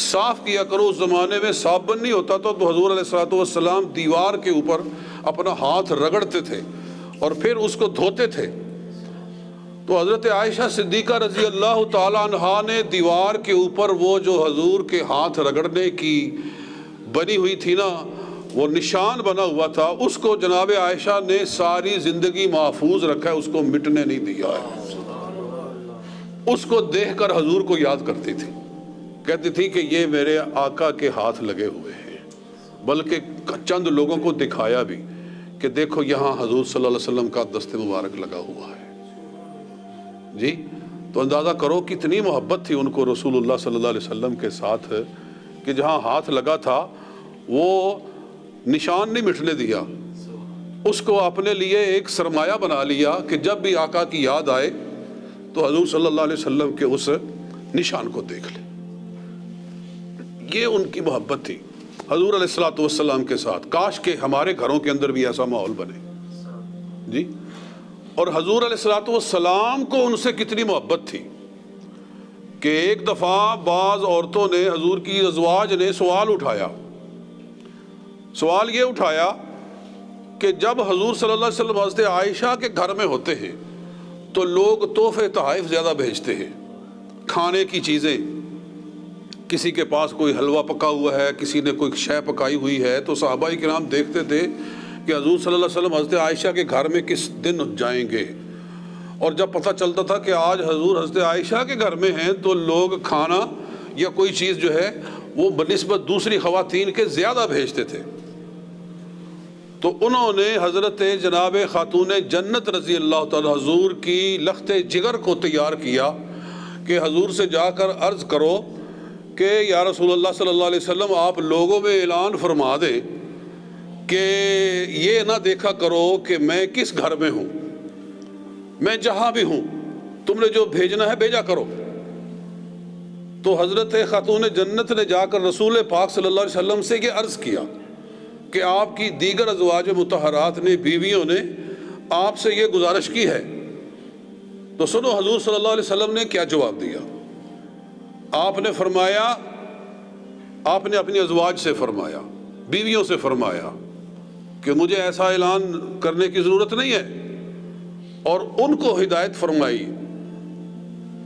صاف کیا کرو۔ اس زمانے میں صابن نہیں ہوتا تھا تو حضور علیہ الصلوۃ والسلام دیوار کے اوپر اپنا ہاتھ رگڑتے تھے اور پھر اس کو دھوتے تھے۔ تو حضرت عائشہ صدیقہ رضی اللہ تعالیٰ عنہا نے دیوار کے اوپر وہ جو حضور کے ہاتھ رگڑنے کی بنی ہوئی تھی نا، وہ نشان بنا ہوا تھا، اس کو جناب عائشہ نے ساری زندگی محفوظ رکھا ہے، اس کو مٹنے نہیں دیا ہے۔ اس کو دیکھ کر حضور کو یاد کرتی تھی، کہتی تھی کہ یہ میرے آقا کے ہاتھ لگے ہوئے ہیں، بلکہ چند لوگوں کو دکھایا بھی کہ دیکھو یہاں حضور صلی اللہ علیہ وسلم کا دست مبارک لگا ہوا ہے۔ جی تو اندازہ کرو کتنی محبت تھی ان کو رسول اللہ صلی اللہ علیہ وسلم کے ساتھ کہ جہاں ہاتھ لگا تھا وہ نشان نہیں مٹنے دیا، اس کو اپنے لیے ایک سرمایہ بنا لیا کہ جب بھی آقا کی یاد آئے تو حضور صلی اللہ علیہ وسلم کے اس نشان کو دیکھ لے۔ یہ ان کی محبت تھی حضور علیہ الصلوۃ والسلام کے ساتھ۔ کاش کہ ہمارے گھروں کے اندر بھی ایسا ماحول بنے۔ جی اور حضور علیہ الصلوۃ والسلام کو ان سے کتنی محبت تھی کہ ایک دفعہ بعض عورتوں نے، حضور کی ازواج نے سوال اٹھایا۔ سوال یہ اٹھایا کہ جب حضور صلی اللہ علیہ وسلم حضرت عائشہ کے گھر میں ہوتے ہیں تو لوگ تحفے تحائف زیادہ بھیجتے ہیں، کھانے کی چیزیں، کسی کے پاس کوئی حلوہ پکا ہوا ہے، کسی نے کوئی شے پکائی ہوئی ہے، تو صحابہ کرام دیکھتے تھے کہ حضور صلی اللہ علیہ وسلم حضرت عائشہ کے گھر میں کس دن جائیں گے، اور جب پتہ چلتا تھا کہ آج حضور حضرت عائشہ کے گھر میں ہیں تو لوگ کھانا یا کوئی چیز جو ہے وہ بنسبت دوسری خواتین کے زیادہ بھیجتے تھے۔ تو انہوں نے حضرت جناب خاتون جنت رضی اللہ تعالی حضور کی لخت جگر کو تیار کیا کہ حضور سے جا کر عرض کرو کہ یا رسول اللہ صلی اللہ علیہ وسلم آپ لوگوں میں اعلان فرما دیں کہ یہ نہ دیکھا کرو کہ میں کس گھر میں ہوں، میں جہاں بھی ہوں، تم نے جو بھیجنا ہے بھیجا کرو۔ تو حضرت خاتون جنت نے جا کر رسول پاک صلی اللہ علیہ وسلم سے یہ عرض کیا کہ آپ کی دیگر ازواج مطہرات نے، بیویوں نے آپ سے یہ گزارش کی ہے۔ تو سنو حضور صلی اللہ علیہ وسلم نے کیا جواب دیا۔ آپ نے فرمایا، آپ نے اپنی ازواج سے فرمایا، بیویوں سے فرمایا کہ مجھے ایسا اعلان کرنے کی ضرورت نہیں ہے، اور ان کو ہدایت فرمائی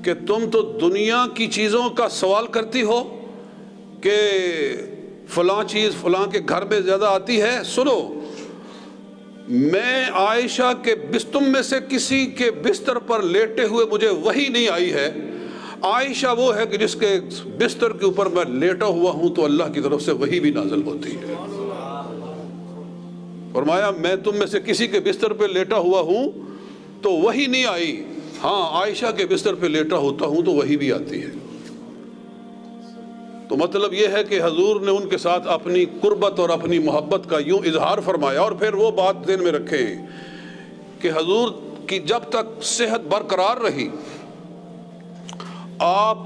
کہ تم تو دنیا کی چیزوں کا سوال کرتی ہو کہ فلاں چیز فلاں کے گھر میں زیادہ آتی ہے۔ سنو، میں عائشہ کے تم میں سے کسی کے بستر پر لیٹے ہوئے مجھے وحی نہیں آئی ہے۔ عائشہ وہ ہے کہ جس کے بستر کے اوپر میں لیٹا ہوا ہوں تو اللہ کی طرف سے وحی بھی نازل ہوتی ہے۔ فرمایا میں تم میں سے کسی کے بستر پہ لیٹا ہوا ہوں تو وحی نہیں آئی، ہاں عائشہ کے بستر پہ لیٹا ہوتا ہوں تو وحی بھی آتی ہے۔ تو مطلب یہ ہے کہ حضور نے ان کے ساتھ اپنی قربت اور اپنی محبت کا یوں اظہار فرمایا۔ اور پھر وہ بات ذہن میں رکھیں کہ حضور کی جب تک صحت برقرار رہی، آپ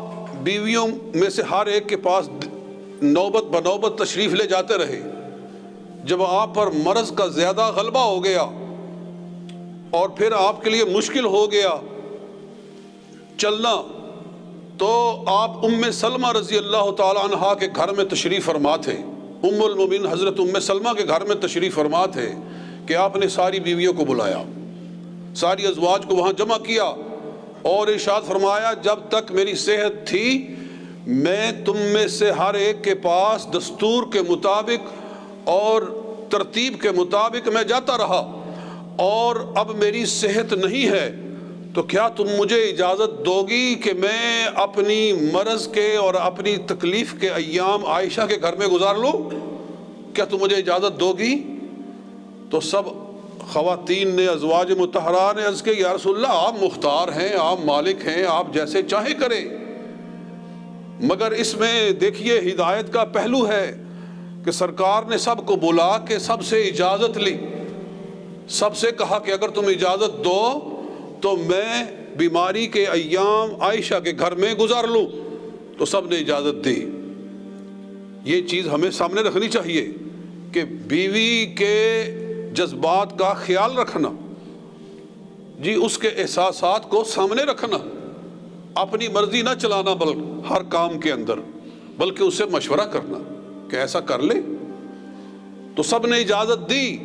بیویوں میں سے ہر ایک کے پاس نوبت بنوبت تشریف لے جاتے رہے۔ جب آپ پر مرض کا زیادہ غلبہ ہو گیا اور پھر آپ کے لیے مشکل ہو گیا چلنا، تو آپ ام سلمہ رضی اللہ تعالی عنہا کے گھر میں تشریف فرما تھے۔ ام المومنین حضرت ام سلمہ کے گھر میں تشریف فرما تھے کہ آپ نے ساری بیویوں کو بلایا، ساری ازواج کو وہاں جمع کیا اور ارشاد فرمایا جب تک میری صحت تھی میں تم میں سے ہر ایک کے پاس دستور کے مطابق اور ترتیب کے مطابق میں جاتا رہا، اور اب میری صحت نہیں ہے تو کیا تم مجھے اجازت دو گی کہ میں اپنی مرض کے اور اپنی تکلیف کے ایام عائشہ کے گھر میں گزار لوں؟ کیا تم مجھے اجازت دو گی؟ تو سب خواتین نے، ازواج مطہرہ نے عرض کہ یا رسول اللہ آپ مختار ہیں، آپ مالک ہیں، آپ جیسے چاہیں کریں، مگر اس میں دیکھیے ہدایت کا پہلو ہے کہ سرکار نے سب کو بلا کے سب سے اجازت لی، سب سے کہا کہ اگر تم اجازت دو تو میں بیماری کے ایام عائشہ کے گھر میں گزار لوں، تو سب نے اجازت دی۔ یہ چیز ہمیں سامنے رکھنی چاہیے کہ بیوی کے جذبات کا خیال رکھنا، جی اس کے احساسات کو سامنے رکھنا، اپنی مرضی نہ چلانا بلکہ ہر کام کے اندر۔ بلکہ اس سے مشورہ کرنا کہ ایسا کر لے. تو سب نے اجازت دی.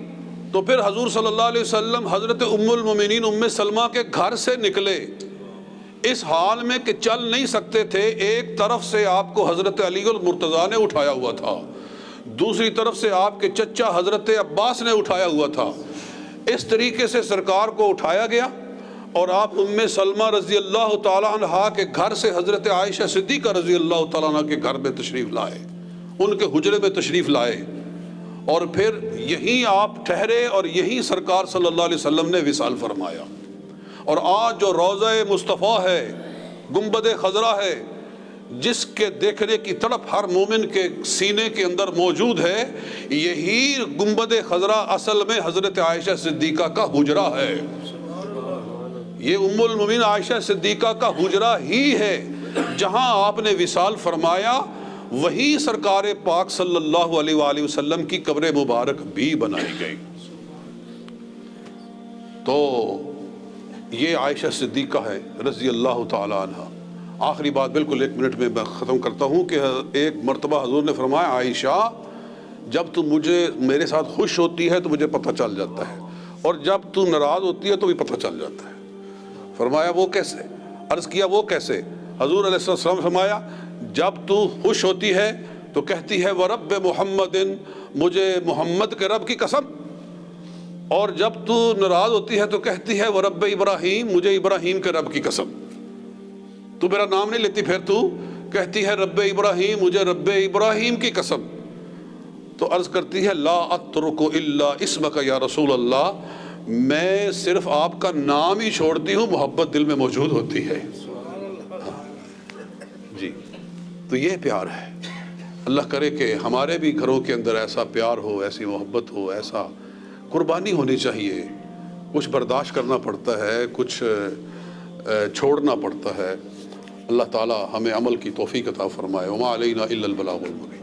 تو پھر حضور صلی اللہ علیہ وسلم حضرت ام المومنین ام سلمہ کے گھر سے نکلے اس حال میں کہ چل نہیں سکتے تھے. ایک طرف سے آپ کو حضرت علی المرتضیٰ نے اٹھایا ہوا تھا, دوسری طرف سے آپ کے چچا حضرت عباس نے اٹھایا ہوا تھا. اس طریقے سے سرکار کو اٹھایا گیا اور آپ ام سلمہ رضی اللہ تعالیٰ عنہ کے گھر سے حضرت عائشہ صدیقہ رضی اللہ تعالیٰ عنہ کے گھر میں تشریف لائے, ان کے حجرے میں تشریف لائے, اور پھر یہیں آپ ٹھہرے اور یہیں سرکار صلی اللہ علیہ وسلم نے وصال فرمایا. اور آج جو روضہ مصطفیٰ ہے, گنبد خضرا ہے, جس کے دیکھنے کی تڑپ ہر مومن کے سینے کے اندر موجود ہے, یہی گنبد خضرا اصل میں حضرت عائشہ صدیقہ کا حجرہ ہے. یہ ام المومنین عائشہ صدیقہ کا حجرہ ہی ہے جہاں آپ نے وصال فرمایا. وہی سرکار پاک صلی اللہ علیہ وآلہ وسلم کی قبر مبارک بھی بنائی گئی. تو یہ عائشہ صدیقہ ہے رضی اللہ تعالی عنہ. آخری بات بالکل 1 منٹ میں ختم کرتا ہوں کہ ایک مرتبہ حضور نے فرمایا, عائشہ جب تو میرے ساتھ خوش ہوتی ہے تو مجھے پتہ چل جاتا ہے, اور جب تو ناراض ہوتی ہے تو بھی پتہ چل جاتا ہے. فرمایا وہ کیسے؟ عرض کیا وہ کیسے؟ حضور علیہ السلام فرمایا جب تو خوش ہوتی ہے تو کہتی ہے وَرَبِّ مُحَمَّدٍ, مجھے محمد کے رب کی قسم, اور جب تو ناراض ہوتی ہے تو کہتی ہے وَرَبِّ ابراہیم, مجھے ابراہیم کے رب کی قسم. تو میرا نام نہیں لیتی, پھر تو کہتی ہے رب ابراہیم, مجھے رب ابراہیم کی قسم. تو عرض کرتی ہے لا اترک الا اسمک یا رسول اللہ, میں صرف آپ کا نام ہی چھوڑتی ہوں, محبت دل میں موجود ہوتی ہے. جی تو یہ پیار ہے. اللہ کرے کہ ہمارے بھی گھروں کے اندر ایسا پیار ہو, ایسی محبت ہو, ایسا قربانی ہونی چاہیے. کچھ برداشت کرنا پڑتا ہے, کچھ چھوڑنا پڑتا ہے. اللہ تعالی ہمیں عمل کی توفیق عطا فرمائے. وما علینا الا البلاغ المبین.